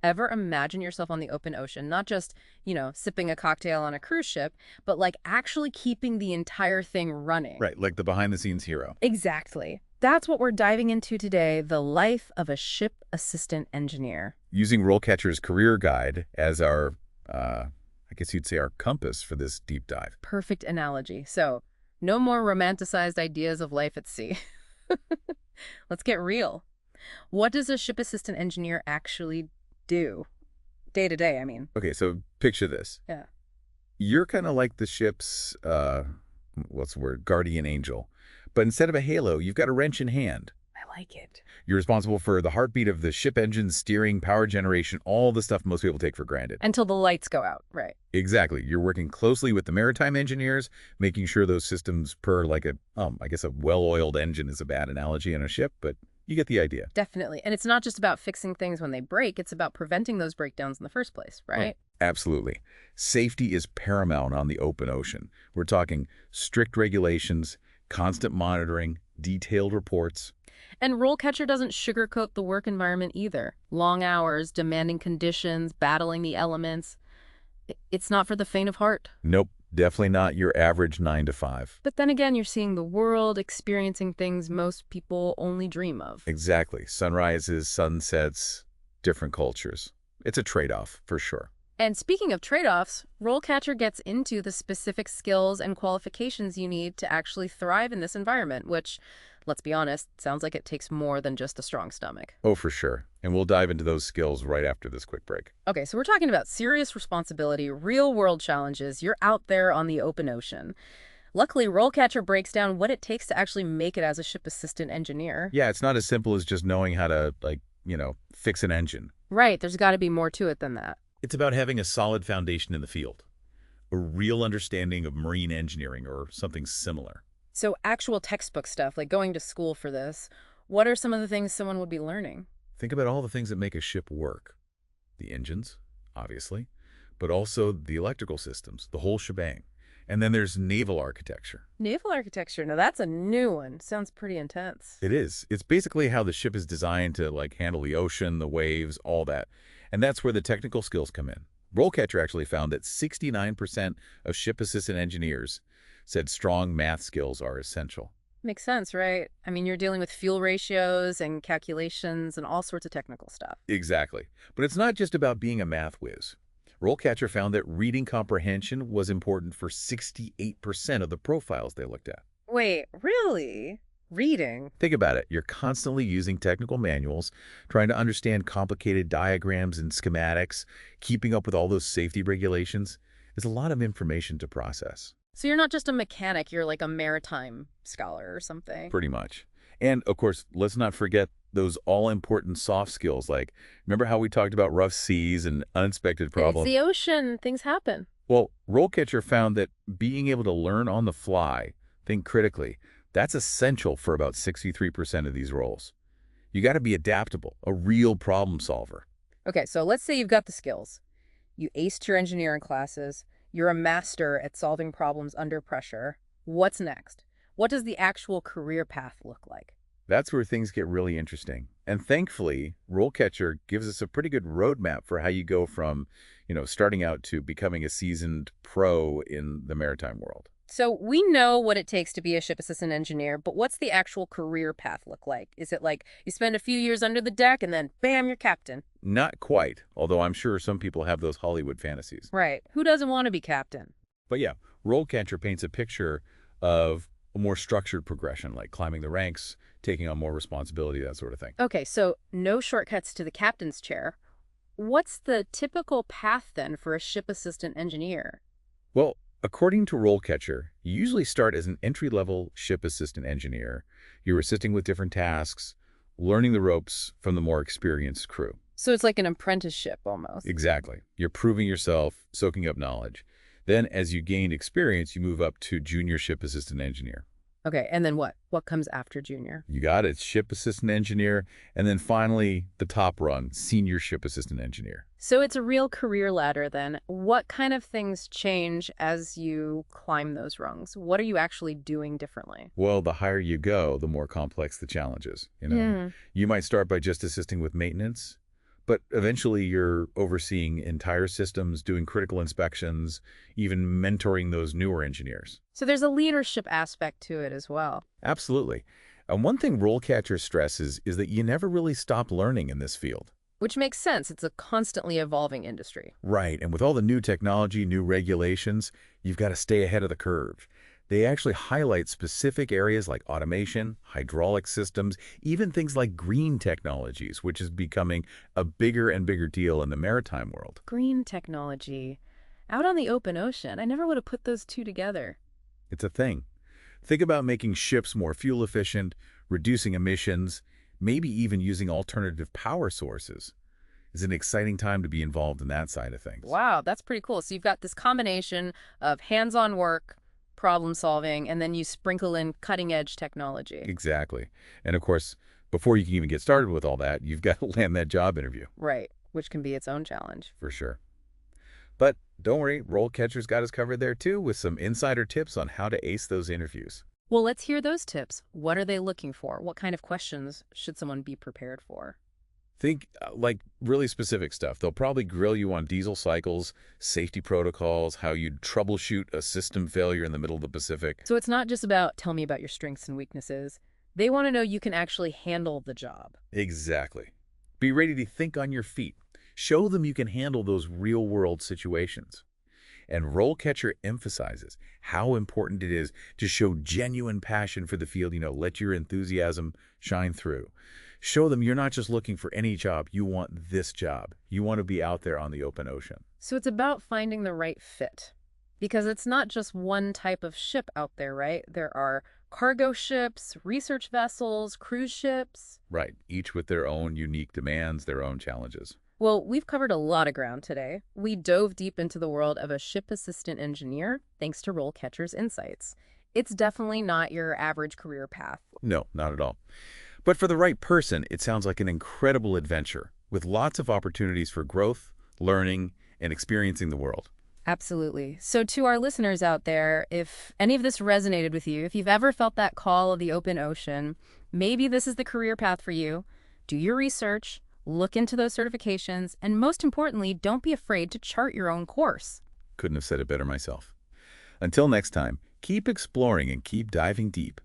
Ever imagine yourself on the open ocean, not just, sipping a cocktail on a cruise ship, but like actually keeping the entire thing running? Right, like the behind-the-scenes hero. Exactly. That's what we're diving into today, the life of a ship assistant engineer. Using RoleCatcher's career guide as our, I guess you'd say our compass for this deep dive. Perfect analogy. So, no more romanticized ideas of life at sea. Let's get real. What does a ship assistant engineer actually do? Day to day, I mean. Okay, so picture this. Yeah. You're kind of like the ship's, what's the word, guardian angel. But instead of a halo, you've got a wrench in hand. I like it. You're responsible for the heartbeat of the ship engine, steering, power generation, all the stuff most people take for granted. Until the lights go out, right? Exactly. You're working closely with the maritime engineers, making sure those systems purr like I guess a well-oiled engine is a bad analogy on a ship, but you get the idea. Definitely. And it's not just about fixing things when they break, it's about preventing those breakdowns in the first place, right? Absolutely. Safety is paramount on the open ocean. We're talking strict regulations, constant monitoring, detailed reports. And RoleCatcher doesn't sugarcoat the work environment either. Long hours, demanding conditions, battling the elements. It's not for the faint of heart. Nope, definitely not your average 9 to 5. But then again, you're seeing the world, experiencing things most people only dream of. Exactly. Sunrises, sunsets, different cultures. It's a trade-off, for sure. And speaking of trade-offs, RoleCatcher gets into the specific skills and qualifications you need to actually thrive in this environment, which, let's be honest, sounds like it takes more than just a strong stomach. Oh, for sure. And we'll dive into those skills right after this quick break. Okay, so we're talking about serious responsibility, real-world challenges. You're out there on the open ocean. Luckily, RoleCatcher breaks down what it takes to actually make it as a ship assistant engineer. Yeah, it's not as simple as just knowing how to, fix an engine. Right, there's got to be more to it than that. It's about having a solid foundation in the field, a real understanding of marine engineering or something similar. So actual textbook stuff, like going to school for this, what are some of the things someone would be learning? Think about all the things that make a ship work. The engines, obviously, but also the electrical systems, the whole shebang. And then there's naval architecture. Naval architecture, now that's a new one. Sounds pretty intense. It is. It's basically how the ship is designed to handle the ocean, the waves, all that. And that's where the technical skills come in. RoleCatcher actually found that 69% of ship assistant engineers said strong math skills are essential. Makes sense, right? I mean, you're dealing with fuel ratios and calculations and all sorts of technical stuff. Exactly. But it's not just about being a math whiz. RoleCatcher found that reading comprehension was important for 68% of the profiles they looked at. Wait, really? Reading? Think about it. You're constantly using technical manuals, trying to understand complicated diagrams and schematics, keeping up with all those safety regulations. There's a lot of information to process. So you're not just a mechanic, you're like a maritime scholar or something. Pretty much. And, of course, let's not forget those all-important soft skills, like, remember how we talked about rough seas and unexpected problems? It's the ocean. Things happen. Well, RoleCatcher found that being able to learn on the fly, think critically, that's essential for about 63% of these roles. You got to be adaptable, a real problem solver. Okay, so let's say you've got the skills. You aced your engineering classes. You're a master at solving problems under pressure. What's next? What does the actual career path look like? That's where things get really interesting. And thankfully, RoleCatcher gives us a pretty good roadmap for how you go from, starting out to becoming a seasoned pro in the maritime world. So we know what it takes to be a ship assistant engineer, but what's the actual career path look like? Is it like you spend a few years under the deck and then bam, you're captain? Not quite, although I'm sure some people have those Hollywood fantasies. Right. Who doesn't want to be captain? But yeah, RoleCatcher paints a picture of a more structured progression, like climbing the ranks, taking on more responsibility, that sort of thing. Okay, so no shortcuts to the captain's chair. What's the typical path then for a ship assistant engineer? Well, according to RoleCatcher, you usually start as an entry-level ship assistant engineer. You're assisting with different tasks, learning the ropes from the more experienced crew. So it's like an apprenticeship almost. Exactly. You're proving yourself, soaking up knowledge. Then, as you gain experience, you move up to junior ship assistant engineer. Okay, and then what? What comes after junior? You got it, ship assistant engineer, and then finally, the top rung, senior ship assistant engineer. So it's a real career ladder then. What kind of things change as you climb those rungs? What are you actually doing differently? Well, the higher you go, the more complex the challenges. You might start by just assisting with maintenance, But eventually you're overseeing entire systems, doing critical inspections, even mentoring those newer engineers. So there's a leadership aspect to it as well. Absolutely. And one thing RoleCatcher stresses is that you never really stop learning in this field. Which makes sense. It's a constantly evolving industry. Right, and with all the new technology, new regulations, you've got to stay ahead of the curve. They actually highlight specific areas like automation, hydraulic systems, even things like green technologies, which is becoming a bigger and bigger deal in the maritime world. Green technology. Out on the open ocean, I never would have put those two together. It's a thing. Think about making ships more fuel efficient, reducing emissions, maybe even using alternative power sources. It's an exciting time to be involved in that side of things. Wow, that's pretty cool. So you've got this combination of hands-on work, problem solving, and then you sprinkle in cutting-edge technology. Exactly. And of course, before you can even get started with all that, you've got to land that job interview. Right, which can be its own challenge. For sure. But don't worry, RoleCatcher's got us covered there too with some insider tips on how to ace those interviews. Well, let's hear those tips. What are they looking for? What kind of questions should someone be prepared for? Think like really specific stuff. They'll probably grill you on diesel cycles, safety protocols, how you'd troubleshoot a system failure in the middle of the Pacific. So it's not just about tell me about your strengths and weaknesses. They want to know you can actually handle the job. Exactly. Be ready to think on your feet. Show them you can handle those real-world situations. And RoleCatcher emphasizes how important it is to show genuine passion for the field. Let your enthusiasm shine through. Show them you're not just looking for any job. You want this job. You want to be out there on the open ocean. So it's about finding the right fit. Because it's not just one type of ship out there, right? There are cargo ships, research vessels, cruise ships. Right. Each with their own unique demands, their own challenges. Well, we've covered a lot of ground today. We dove deep into the world of a ship assistant engineer thanks to RoleCatcher's insights. It's definitely not your average career path. No, not at all. But for the right person, it sounds like an incredible adventure with lots of opportunities for growth, learning, and experiencing the world. Absolutely. So to our listeners out there, if any of this resonated with you, if you've ever felt that call of the open ocean, maybe this is the career path for you. Do your research, look into those certifications, and most importantly, don't be afraid to chart your own course. Couldn't have said it better myself. Until next time, keep exploring and keep diving deep.